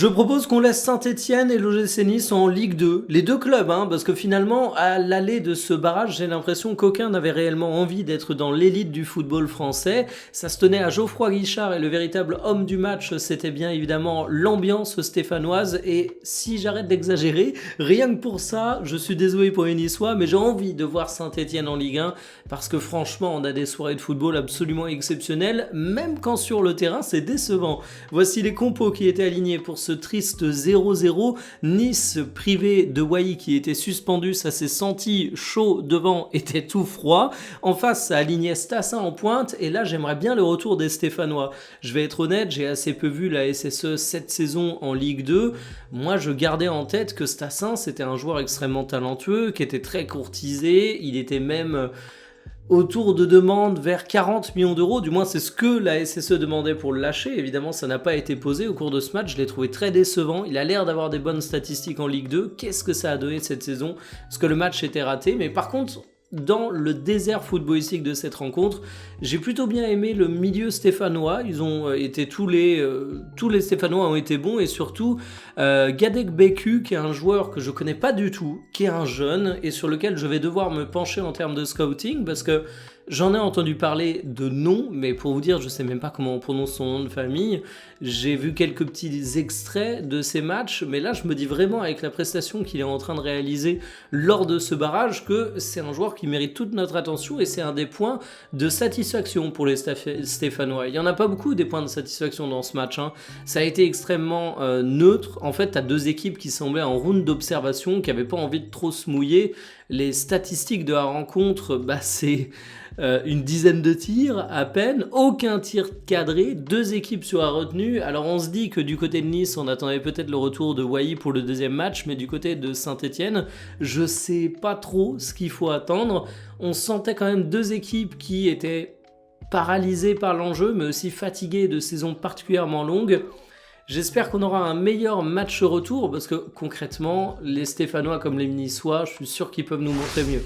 Je propose qu'on laisse Saint-Etienne et l'OGC Nice en Ligue 2, les deux clubs, parce que finalement, à l'aller de ce barrage, j'ai l'impression qu'aucun n'avait réellement envie d'être dans l'élite du football français. Ça se tenait à Geoffroy Guichard et le véritable homme du match, c'était bien évidemment l'ambiance stéphanoise. Et si j'arrête d'exagérer, rien que pour ça, je suis désolé pour les Niçois, mais j'ai envie de voir Saint-Etienne en Ligue 1 parce que franchement, on a des soirées de football absolument exceptionnelles, même quand sur le terrain, c'est décevant. Voici les compos qui étaient alignés pour ce triste 0-0, Nice privé de Wai qui était suspendu, ça s'est senti chaud devant, était tout froid. En face, ça alignait Stassin en pointe, et là j'aimerais bien le retour des Stéphanois. Je vais être honnête, j'ai assez peu vu la SSE cette saison en Ligue 2. Moi je gardais en tête que Stassin c'était un joueur extrêmement talentueux, qui était très courtisé, il était même autour de demandes vers 40 millions d'euros, du moins c'est ce que la SSE demandait pour le lâcher. Évidemment ça n'a pas été posé au cours de ce match, je l'ai trouvé très décevant, il a l'air d'avoir des bonnes statistiques en Ligue 2, qu'est-ce que ça a donné cette saison? Parce que le match était raté, mais par contre dans le désert footballistique de cette rencontre, j'ai plutôt bien aimé le milieu stéphanois. Ils ont été tous les Stéphanois ont été bons, et surtout Gadek Beku, qui est un joueur que je connais pas du tout, qui est un jeune et sur lequel je vais devoir me pencher en termes de scouting parce que j'en ai entendu parler de nom, mais pour vous dire, je sais même pas comment on prononce son nom de famille. J'ai vu quelques petits extraits de ces matchs, mais là je me dis vraiment avec la prestation qu'il est en train de réaliser lors de ce barrage que c'est un joueur qui mérite toute notre attention, et c'est un des points de satisfaction pour les Stéphanois. Il y en a pas beaucoup des points de satisfaction dans ce match. Ça a été extrêmement neutre. En fait, t'as deux équipes qui semblaient en round d'observation, qui n'avaient pas envie de trop se mouiller. Les statistiques de la rencontre, c'est une dizaine de tirs à peine, aucun tir cadré, deux équipes sur la retenue. Alors on se dit que du côté de Nice, on attendait peut-être le retour de Wai pour le deuxième match, mais du côté de Saint-Etienne, je sais pas trop ce qu'il faut attendre. On sentait quand même deux équipes qui étaient paralysées par l'enjeu, mais aussi fatiguées de saisons particulièrement longues. J'espère qu'on aura un meilleur match retour, parce que concrètement, les Stéphanois comme les Niçois, je suis sûr qu'ils peuvent nous montrer mieux.